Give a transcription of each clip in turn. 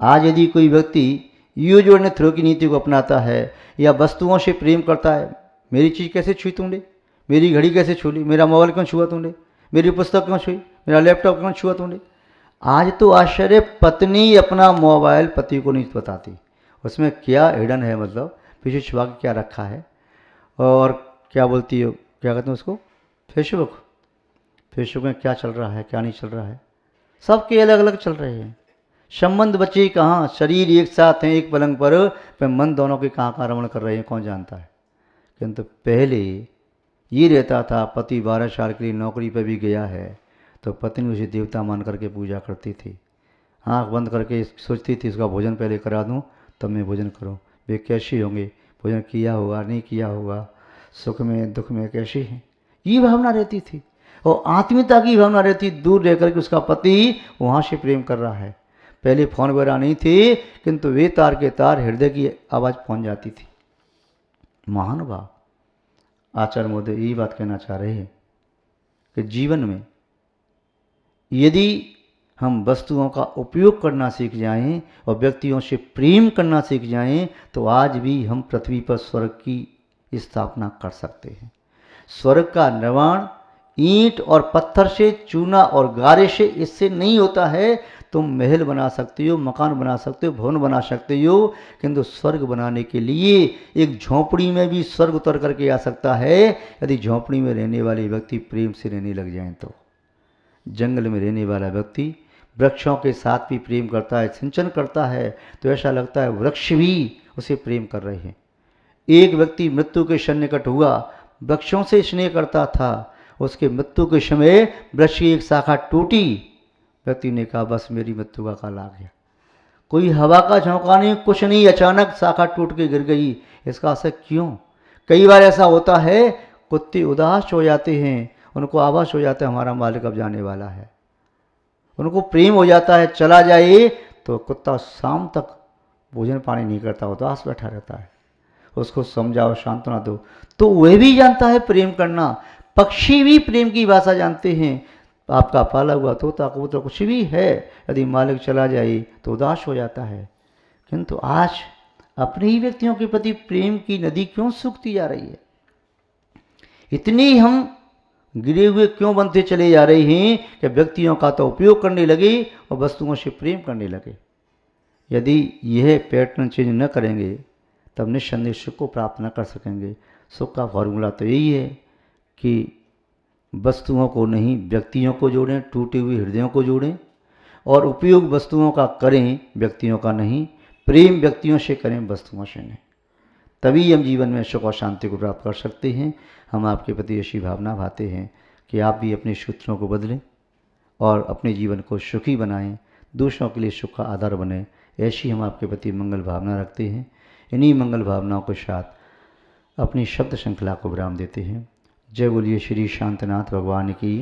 आज यदि कोई व्यक्ति यू जोड़ने थ्रो की नीति को अपनाता है या वस्तुओं से प्रेम करता है, मेरी चीज़ कैसे छुई तूने, मेरी घड़ी कैसे छू ली, मेरा मोबाइल क्यों छुआ तूने, मेरी पुस्तक क्यों छुई, मेरा लैपटॉप क्यों छुआ तूने। आज तो आश्चर्य, पत्नी अपना मोबाइल पति को नहीं बताती, उसमें क्या हिडन है, मतलब पीछे छुपा के क्या रखा है। और क्या बोलती हो, क्या कहते हैं उसको, फेसबुक में क्या चल रहा है क्या नहीं चल रहा है, सबके अलग अलग चल रहे हैं। संबंध बचे कहाँ, शरीर एक साथ हैं एक पलंग पर मन दोनों के कहाँ कहाँ रमण कर रहे हैं कौन जानता है। किंतु पहले ये रहता था, पति 12 साल के लिए नौकरी पर भी गया है तो पत्नी उसे देवता मान करके पूजा करती थी, आँख बंद करके सोचती थी इसका भोजन पहले करा दूँ तब मैं भोजन करूँ, वे कैसे होंगे, भोजन किया होगा नहीं किया होगा, सुख में दुख में कैसे हैं, ये भावना रहती थी। और आत्मीयता की भावना रहती, दूर रह करके उसका पति वहाँ से प्रेम कर रहा है। पहले फ़ोन वगैरह नहीं थे, किंतु वे तार के तार हृदय की आवाज़ पहुँच जाती थी। महानुभाव आचार्य महोदय यही बात कहना चाह रहे हैं कि जीवन में यदि हम वस्तुओं का उपयोग करना सीख जाएं और व्यक्तियों से प्रेम करना सीख जाएं तो आज भी हम पृथ्वी पर स्वर्ग की स्थापना कर सकते हैं। स्वर्ग का निर्माण ईंट और पत्थर से, चूना और गारे से, इससे नहीं होता है। तुम महल बना सकते हो, मकान बना सकते हो, भवन बना सकते हो, किंतु स्वर्ग बनाने के लिए एक झोंपड़ी में भी स्वर्ग उतर करके आ सकता है यदि झोंपड़ी में रहने वाले व्यक्ति प्रेम से रहने लग जाएं तो। जंगल में रहने वाला व्यक्ति वृक्षों के साथ भी प्रेम करता है, सिंचन करता है, तो ऐसा लगता है वृक्ष भी उसे प्रेम कर रहे हैं। एक व्यक्ति मृत्यु के सन्निकट हुआ, वृक्षों से स्नेह करता था, उसके मृत्यु के समय वृक्ष की एक शाखा टूटी, व्यक्ति ने कहा बस मेरी मृत्यु का काल आ गया। कोई हवा का झोंका नहीं, कुछ नहीं, अचानक शाखा टूट के गिर गई। इसका असर क्यों? कई बार ऐसा होता है, कुत्ते उदास हो जाते हैं, उनको आभास हो जाता है हमारा मालिक अब जाने वाला है, उनको प्रेम हो जाता है चला जाए, तो कुत्ता शाम तक भोजन पानी नहीं करता, उदास बैठा रहता है। उसको समझाओ, सांत्वना दो, तो वह भी जानता है प्रेम करना। पक्षी भी प्रेम की भाषा जानते हैं। आपका पाला हुआ तोता कबूतर कुछ भी है, यदि मालिक चला जाए तो उदास हो जाता है। किंतु आज अपने ही व्यक्तियों के प्रति प्रेम की नदी क्यों सूखती जा रही है? इतनी हम गिरे हुए क्यों बनते चले जा रहे हैं कि व्यक्तियों का तो उपयोग करने लगे और वस्तुओं से प्रेम करने लगे। यदि यह पैटर्न चेंज न करेंगे तब निस्संदेह सुख को प्राप्त न कर सकेंगे। सुख का फॉर्मूला तो यही है कि वस्तुओं को नहीं व्यक्तियों को जोड़ें, टूटे हुए हृदयों को जोड़ें और उपयोग वस्तुओं का करें, व्यक्तियों का नहीं। प्रेम व्यक्तियों से करें, वस्तुओं से नहीं। तभी हम जीवन में सुख और शांति को प्राप्त कर सकते हैं। हम आपके प्रति ऐसी भावना भाते हैं कि आप भी अपने सूत्रों को बदलें और अपने जीवन को सुखी बनाएं, दूसरों के लिए सुख का आधार बने। ऐसी हम आपके प्रति मंगल भावना रखते हैं। इन्हीं मंगल भावनाओं के साथ अपनी शब्द श्रृंखला को विराम देते हैं। जय बोलिए श्री शांतनाथ भगवान की,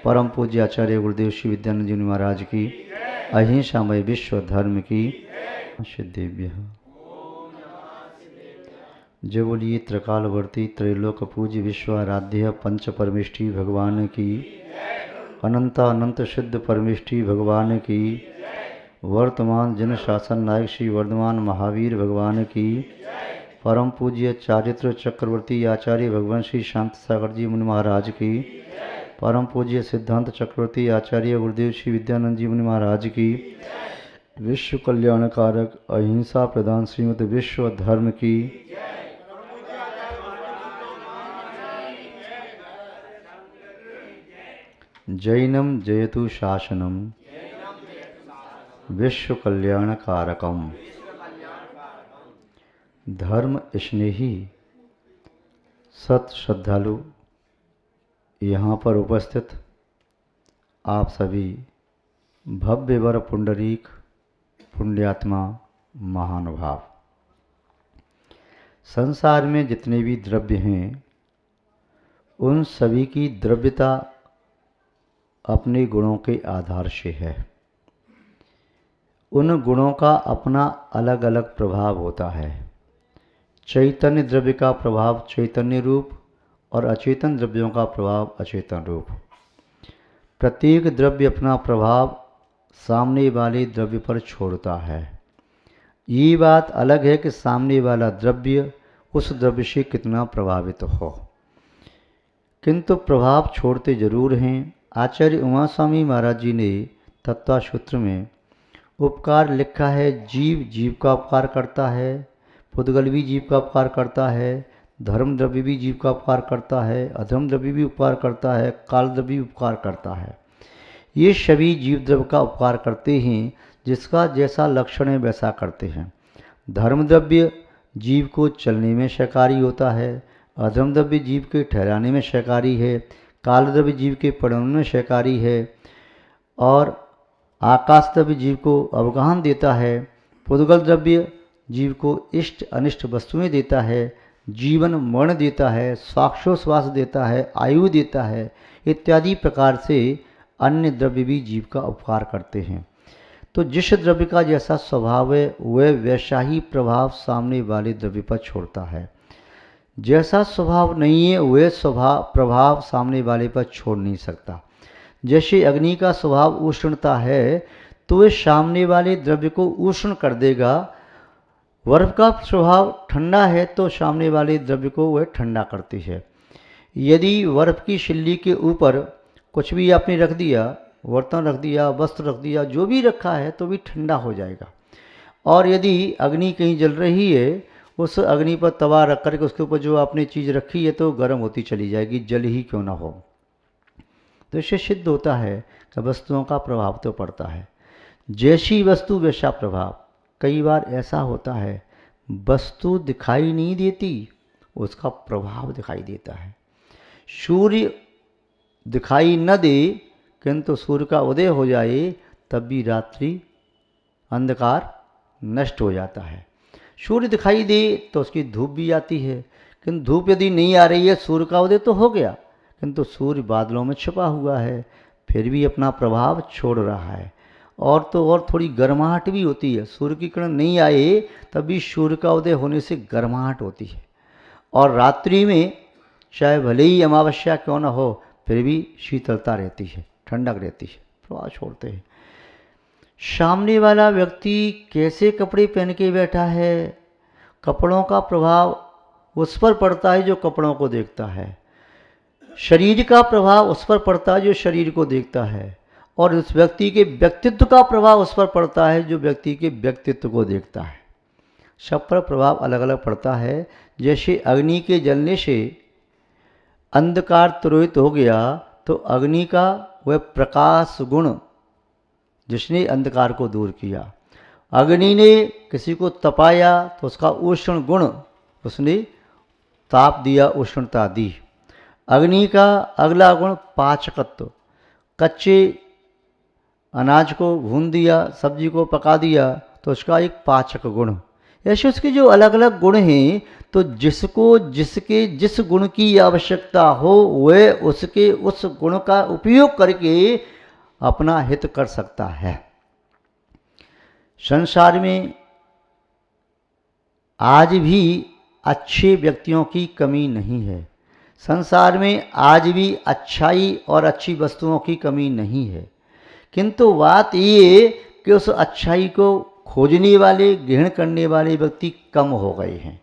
परम पूज्य आचार्य गुरुदेव श्री विद्यानंद जी महाराज की, अहिंसामय विश्व धर्म की सिद्धिभ्य। जय बोलिए त्रिकालवर्ती त्रैलोक पूज्य विश्वाराध्य पंच परमेष्ठी भगवान की, अनंता अनंत सिद्ध परमेष्ठी भगवान की, वर्तमान जन शासन नायक श्री वर्धमान महावीर भगवान की, परम पूज्य चारित्र चक्रवर्ती आचार्य भगवान श्री शांत सागर जी मुनि महाराज की, परम पूज्य सिद्धांत चक्रवर्ती आचार्य गुरुदेव श्री विद्यानंद जी मुनि महाराज की, विश्व कल्याणकारक अहिंसा प्रधान श्रीमद विश्व धर्म की, जैनम जयतु शासनम विश्व कल्याणकारकम। धर्म स्नेही सत श्रद्धालु यहाँ पर उपस्थित आप सभी भव्य वर पुंडरीक पुण्यात्मा महानुभाव, संसार में जितने भी द्रव्य हैं उन सभी की द्रव्यता अपने गुणों के आधार से है। उन गुणों का अपना अलग अलग प्रभाव होता है। चैतन्य द्रव्य का प्रभाव चैतन्य रूप और अचेतन द्रव्यों का प्रभाव अचेतन रूप। प्रत्येक द्रव्य अपना प्रभाव सामने वाले द्रव्य पर छोड़ता है। ये बात अलग है कि सामने वाला द्रव्य उस द्रव्य से कितना प्रभावित हो, किंतु प्रभाव छोड़ते जरूर हैं। आचार्य उमा स्वामी महाराज जी ने तत्वसूत्र में उपकार लिखा है, जीव जीव का उपकार करता है, पुद्गल भी जीव का उपकार करता है, धर्म द्रव्य भी जीव का उपकार करता है, अधर्म द्रव्य भी उपकार करता है, काल द्रव्य भी उपकार करता है। ये सभी जीव द्रव्य का उपकार करते हैं, जिसका जैसा लक्षण है वैसा करते हैं। धर्म द्रव्य जीव को चलने में सहकारी होता है, अधर्म द्रव्य जीव के ठहराने में सहकारी है, काल द्रव्य जीव के पड़ने में सहकारी है, और आकाश द्रव्य जीव को अवगाहन देता है। पुद्गल द्रव्य जीव को इष्ट अनिष्ट वस्तुएं देता है, जीवन मरण देता है, श्वासोश्वास देता है, आयु देता है, इत्यादि प्रकार से अन्य द्रव्य भी जीव का उपकार करते हैं। तो जिस द्रव्य का जैसा स्वभाव है वह वैसा ही प्रभाव सामने वाले द्रव्य पर छोड़ता है। जैसा स्वभाव नहीं है वह प्रभाव सामने वाले पर छोड़ नहीं सकता। जैसे अग्नि का स्वभाव उष्णता है तो वह सामने वाले द्रव्य को उष्ण कर देगा। बर्फ का स्वभाव ठंडा है तो सामने वाले द्रव्य को वह ठंडा करती है। यदि बर्फ की सिल्ली के ऊपर कुछ भी आपने रख दिया, बर्तन रख दिया, वस्त्र रख दिया, जो भी रखा है तो भी ठंडा हो जाएगा। और यदि अग्नि कहीं जल रही है, उस अग्नि पर तवा रख करके उसके ऊपर जो आपने चीज़ रखी है तो गर्म होती चली जाएगी, जल ही क्यों ना हो। तो इससे सिद्ध होता है कि वस्तुओं का प्रभाव तो पड़ता है। जैसी वस्तु वैसा प्रभाव। कई बार ऐसा होता है वस्तु दिखाई नहीं देती, उसका प्रभाव दिखाई देता है। सूर्य दिखाई न दे किंतु सूर्य का उदय हो जाए तब भी रात्रि अंधकार नष्ट हो जाता है। सूर्य दिखाई दे तो उसकी धूप भी आती है, किंतु धूप यदि नहीं आ रही है, सूर्य का उदय तो हो गया किंतु सूर्य बादलों में छुपा हुआ है, फिर भी अपना प्रभाव छोड़ रहा है। और तो और थोड़ी गर्माहट भी होती है। सूर्य की किरण नहीं आए तभी सूर्य का उदय होने से गर्माहट होती है। और रात्रि में चाहे भले ही अमावस्या क्यों न हो फिर भी शीतलता रहती है, ठंडक रहती है, प्रभाव छोड़ते हैं। सामने वाला व्यक्ति कैसे कपड़े पहन के बैठा है, कपड़ों का प्रभाव उस पर पड़ता है जो कपड़ों को देखता है। शरीर का प्रभाव उस पर पड़ता है जो शरीर को देखता है, और उस व्यक्ति के व्यक्तित्व का प्रभाव उस पर पड़ता है जो व्यक्ति के व्यक्तित्व को देखता है। सब पर प्रभाव अलग अलग पड़ता है। जैसे अग्नि के जलने से अंधकार तिरोहित हो गया तो अग्नि का वह प्रकाश गुण जिसने अंधकार को दूर किया। अग्नि ने किसी को तपाया तो उसका उष्ण गुण उसने ताप दिया, उष्णता दी। अग्नि का अगला गुण पाचकत्व, कच्चे अनाज को भून दिया, सब्जी को पका दिया तो उसका एक पाचक गुण। ऐसे उसके जो अलग अलग गुण हैं, तो जिसको जिसके जिस गुण की आवश्यकता हो वह उसके उस गुण का उपयोग करके अपना हित कर सकता है। संसार में आज भी अच्छे व्यक्तियों की कमी नहीं है। संसार में आज भी अच्छाई और अच्छी वस्तुओं की कमी नहीं है, किंतु बात ये कि उस अच्छाई को खोजने वाले, ग्रहण करने वाले व्यक्ति कम हो गए हैं।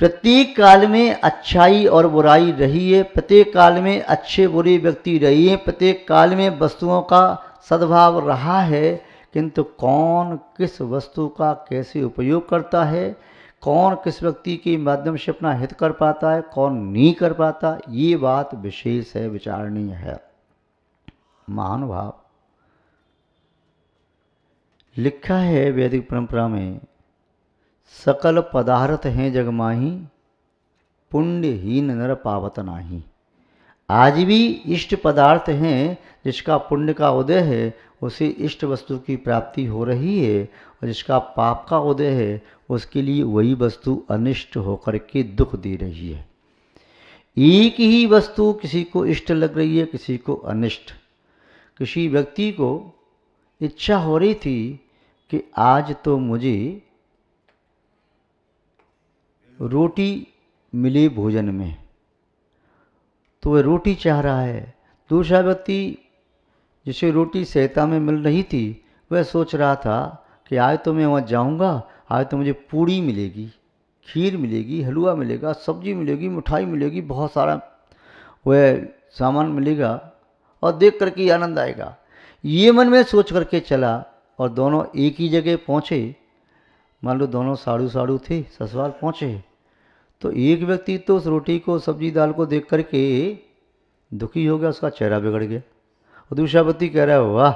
प्रत्येक काल में अच्छाई और बुराई रही है, प्रत्येक काल में अच्छे बुरे व्यक्ति रही हैं, प्रत्येक काल में वस्तुओं का सद्भाव रहा है, किंतु कौन किस वस्तु का कैसे उपयोग करता है, कौन किस व्यक्ति के माध्यम से अपना हित कर पाता है, कौन नहीं कर पाता, ये बात विशेष है, विचारणीय है। महानुभाव लिखा है वैदिक परंपरा में, सकल पदार्थ हैं जग माही, पुण्यहीन नर पावत नाही। आज भी इष्ट पदार्थ हैं जिसका पुण्य का उदय है उसे इष्ट वस्तु की प्राप्ति हो रही है, और जिसका पाप का उदय है उसके लिए वही वस्तु अनिष्ट होकर के दुख दे रही है। एक ही वस्तु किसी को इष्ट लग रही है, किसी को अनिष्ट। किसी व्यक्ति को इच्छा हो रही थी कि आज तो मुझे रोटी मिले भोजन में, तो वह रोटी चाह रहा है। दूसरा व्यक्ति जिसे रोटी सहता में मिल रही थी, वह सोच रहा था कि आज तो मैं वहाँ जाऊँगा, आज तो मुझे पूड़ी मिलेगी, खीर मिलेगी, हलवा मिलेगा, सब्जी मिलेगी, मिठाई मिलेगी, बहुत सारा वह सामान मिलेगा और देख करके आनंद आएगा। ये मन में सोच करके चला और दोनों एक ही जगह पहुँचे। मान लो दोनों साड़ू साड़ू थे, ससुराल पहुँचे तो एक व्यक्ति तो उस रोटी को सब्जी दाल को देख करके दुखी हो गया, उसका चेहरा बिगड़ गया। और दूसरा व्यक्ति कह रहा है वाह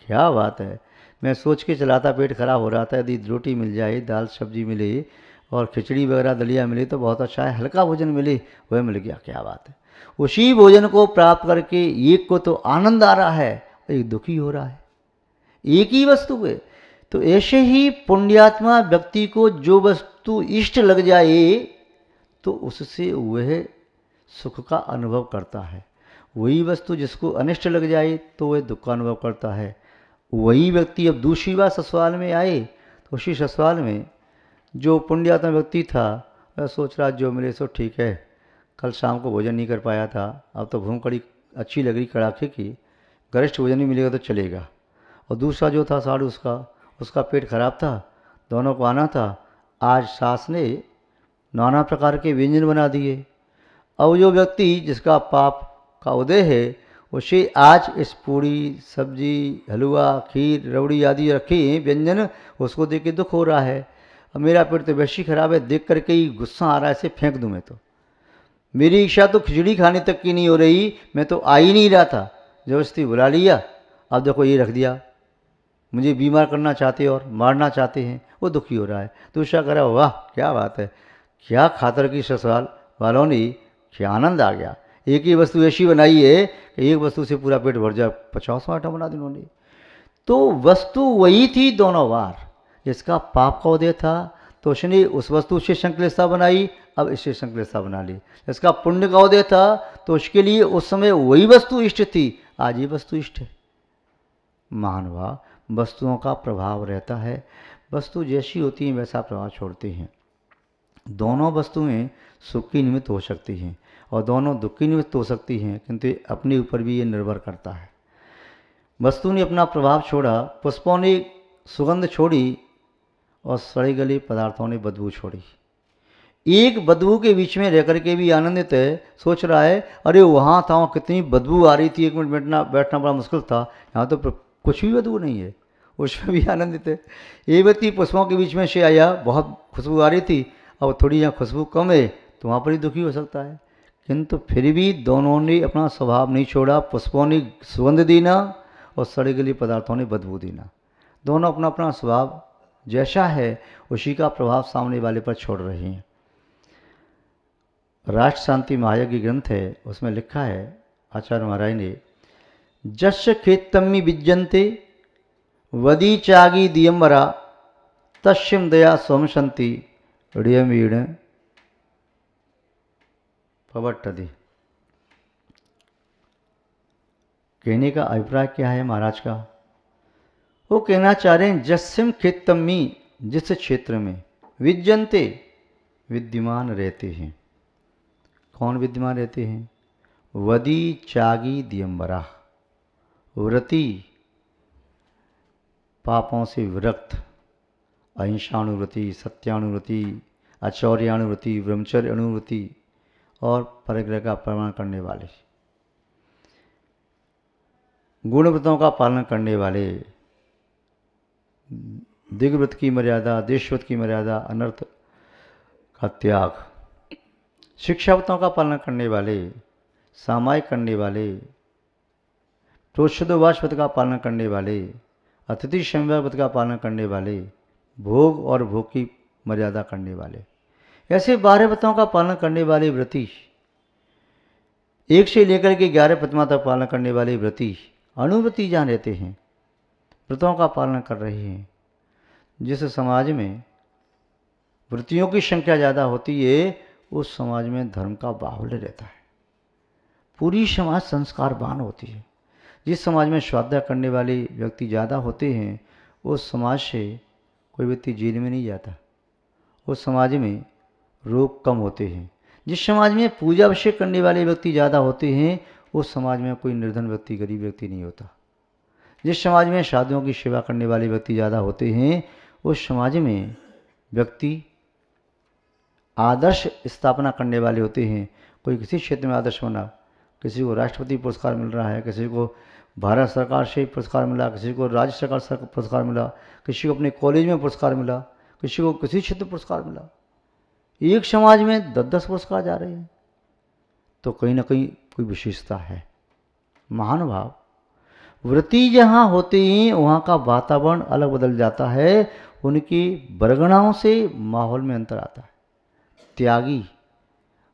क्या बात है, मैं सोच के चला था, पेट खराब हो रहा था, यदि रोटी मिल जाए, दाल सब्जी मिले और खिचड़ी वगैरह दलिया मिले तो बहुत अच्छा है, हल्का भोजन मिले, वह मिल गया, क्या बात है। उसी भोजन को प्राप्त करके एक को तो आनंद आ रहा है, एक दुखी हो रहा है, एक ही वस्तु है। तो ऐसे ही पुण्यात्मा व्यक्ति को जो वस्तु इष्ट लग जाए तो उससे वह सुख का अनुभव करता है, वही वस्तु जिसको अनिष्ट लग जाए तो वह दुख का अनुभव करता है। वही व्यक्ति अब दूसरी बार ससुराल में आए तो उसी ससुराल में जो पुण्यात्मा व्यक्ति था वह सोच रहा जो मिले सो ठीक है, कल शाम को भोजन नहीं कर पाया था, अब तो भूख कड़ी अच्छी लग रही कड़ाके की, गरिष्ठ भोजन नहीं मिलेगा तो चलेगा। और दूसरा जो था साड़ू उसका पेट खराब था, दोनों को आना था। आज सास ने नाना प्रकार के व्यंजन बना दिए। अब जो व्यक्ति जिसका पाप का उदय है उसे आज इस पूड़ी सब्जी हलवा खीर रबड़ी आदि रखे व्यंजन, उसको देख के दुख हो रहा है। अब मेरा पेट तो वैसे ही खराब है, देख करके ही गुस्सा आ रहा है, इसे फेंक दूँ मैं तो। मेरी इच्छा तो खिचड़ी खाने तक की नहीं हो रही, मैं तो आ ही नहीं रहा था, जबरदस्ती बुला लिया, अब देखो ये रख दिया, मुझे बीमार करना चाहते और मारना चाहते हैं, वो दुखी हो रहा है। दूसरा कह रहा वाह क्या बात है, क्या खातर की ससुराल वालों ने, क्या आनंद आ गया, एक ही वस्तु ऐसी बनाई है कि एक वस्तु से पूरा पेट भर जाए, 50 आइटम बना दी उन्होंने। तो वस्तु वही थी दोनों बार, जिसका पाप का उदय था तो उसने उस वस्तु से संकलेशता बनाई, अब इससे संकलेशता बना ली। इसका पुण्य का उदय था तो उसके लिए उस समय वही वस्तु इष्ट थी, आज ये वस्तु इष्ट है। महानुभाव, वस्तुओं का प्रभाव रहता है, वस्तु जैसी होती है वैसा प्रभाव छोड़ती हैं। दोनों वस्तुएं सुख की निमित्त हो सकती हैं और दोनों दुख की निमित्त हो सकती हैं, किंतु अपने ऊपर भी ये निर्भर करता है। वस्तु ने अपना प्रभाव छोड़ा, पुष्पों ने सुगंध छोड़ी और सड़े गले पदार्थों ने बदबू छोड़ी। एक बदबू के बीच में रह करके भी आनंदित है, सोच रहा है अरे वहाँ था, वहाँ कितनी बदबू आ रही थी, एक मिनट बैठना बड़ा मुश्किल था, यहाँ तो कुछ भी बदबू नहीं है, उसमें भी आनंदित है। ये व्यक्ति पुष्पों के बीच में से आया, बहुत खुशबू आ रही थी, अब थोड़ी यहाँ खुशबू कम है तो वहाँ पर ही दुखी हो सकता है, किंतु फिर भी दोनों ने अपना स्वभाव नहीं छोड़ा। पुष्पों ने सुगंध देना और सड़े गले पदार्थों ने बदबू देना, दोनों अपना अपना स्वभाव जैसा है उसी का प्रभाव सामने वाले पर छोड़ रहे हैं। राष्ट्र शांति महायज्ञ ग्रंथ है, उसमें लिखा है आचार्य महाराज ने, जस्य खेतम्मि विज्जन्ते वदी चागी दियंबरा तस्यम दया सोमशंति ऋयमीण पवट्टदि। कहने का अभिप्राय क्या है महाराज का, वो कहना चाह रहे हैं जस्यम खेतम्मि, जिस क्षेत्र में विज्जन्ते विद्यमान रहते हैं। कौन विद्यमान रहते हैं? वदी चागी दियंबरा, व्रति पापों से विरक्त, अहिंसानुव्रति, सत्यानुव्रति, आचौर्यानुव्रति, ब्रह्मचर्य अनुव्रति और परिग्रह का प्रमाण करने वाले, गुणव्रतों का पालन करने वाले, दिग्व्रत की मर्यादा, देशव्रत की मर्यादा, अनर्थ का त्याग, शिक्षाव्रतों का पालन करने वाले, सामायिक करने वाले, प्रोषदोवास का पालन करने वाले, अतिथि संव्याव्रत का पालन करने वाले, भोग और भोग की मर्यादा करने वाले, ऐसे 12 व्रतों का पालन करने वाले व्रती, 1 से लेकर के 11 प्रतिमा तक पालन करने वाले व्रती, अणुव्रती जहाँ रहते हैं, व्रतों का पालन कर रहे हैं। जिस समाज में व्रतियों की संख्या ज़्यादा होती है उस समाज में धर्म का बाहुल्य रहता है, पूरी समाज संस्कारवान होती है। जिस समाज में स्वाध्याय करने वाले व्यक्ति ज़्यादा होते हैं उस समाज से कोई व्यक्ति जेल में नहीं जाता, उस समाज में रोग कम होते हैं। जिस समाज में पूजा अभिषेक करने वाले व्यक्ति ज़्यादा होते हैं उस समाज में कोई निर्धन व्यक्ति गरीब व्यक्ति नहीं होता। जिस समाज में साधुओं की सेवा करने वाले व्यक्ति ज़्यादा होते हैं उस समाज में व्यक्ति आदर्श स्थापना करने वाले होते हैं। कोई किसी क्षेत्र में आदर्श बना, किसी को राष्ट्रपति पुरस्कार मिल रहा है, किसी को भारत सरकार से पुरस्कार मिला, किसी को राज्य सरकार से पुरस्कार मिला, किसी को अपने कॉलेज में पुरस्कार मिला, किसी को किसी क्षेत्र पुरस्कार मिला। एक समाज में 10-10 पुरस्कार जा रहे हैं, तो कहीं ना कहीं कोई विशेषता है। महानुभाव, व्रती जहाँ होते हैं वहाँ का वातावरण अलग बदल जाता है, उनकी बरगणाओं से माहौल में अंतर आता है। त्यागी,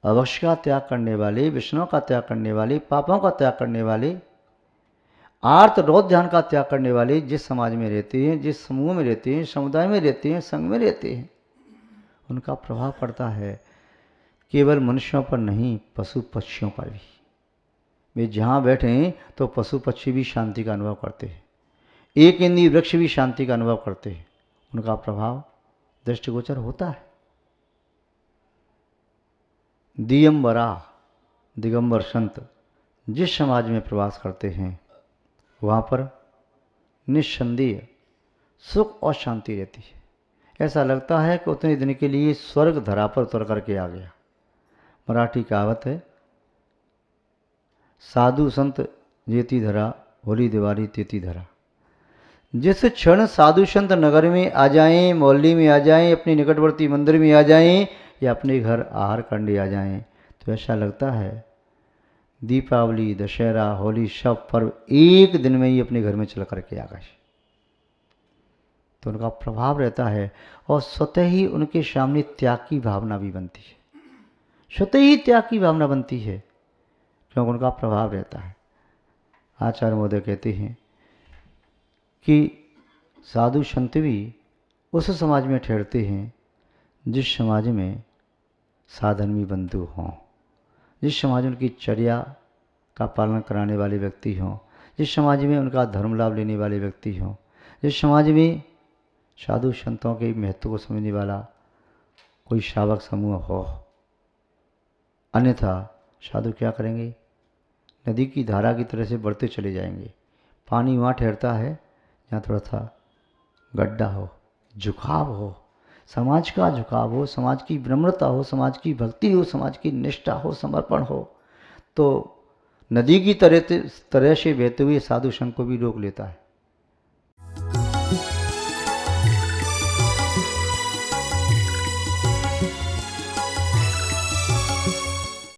अवश्य का त्याग करने वाले, विष्णु का त्याग करने वाले, पापों का त्याग करने वाले, आर्त रोध ध्यान का त्याग करने वाले जिस समाज में रहते हैं, जिस समूह में रहते हैं, समुदाय में रहते हैं, संघ में रहते हैं, उनका प्रभाव पड़ता है केवल मनुष्यों पर नहीं, पशु पक्षियों पर भी। वे जहाँ बैठे हैं तो पशु पक्षी भी शांति का अनुभव करते हैं, एक इंद्रिय वृक्ष भी शांति का अनुभव करते हैं, उनका प्रभाव दृष्टिगोचर होता है। दिगंबरा, दिगंबर संत जिस समाज में प्रवास करते हैं वहाँ पर निस्संदेह सुख और शांति रहती है। ऐसा लगता है कि उतने दिन के लिए स्वर्ग धरा पर उतर करके आ गया। मराठी कहावत है, साधु संत जेती धरा, होली दिवाली तेती धरा। जिस क्षण साधु संत नगर में आ जाएं, मोहल्ले में आ जाएं, अपने निकटवर्ती मंदिर में आ जाएं या अपने घर आहार करने आ जाएं, तो ऐसा लगता है दीपावली, दशहरा, होली सब पर्व एक दिन में ही अपने घर में चल करके आ गए। तो उनका प्रभाव रहता है और स्वतः ही उनके सामने त्याग की भावना भी बनती है, स्वतः ही त्याग की भावना बनती है क्योंकि उनका प्रभाव रहता है। आचार्य महोदय कहते हैं कि साधु संत भी उस समाज में ठहरते हैं जिस समाज में साधर्मी बंधु हों, जिस समाज में उनकी चर्या का पालन कराने वाले व्यक्ति हों, जिस समाज में उनका धर्म लाभ लेने वाले व्यक्ति हों, जिस समाज में साधु संतों के महत्व को समझने वाला कोई श्रावक समूह हो। अन्यथा साधु क्या करेंगे, नदी की धारा की तरह से बढ़ते चले जाएंगे। पानी वहाँ ठहरता है जहाँ थोड़ा सा गड्ढा हो, झुकाव हो, समाज का झुकाव हो, समाज की विनम्रता हो, समाज की भक्ति हो, समाज की निष्ठा हो, समर्पण हो, तो नदी की तरह से बहते हुए साधु संघ को भी रोक लेता है।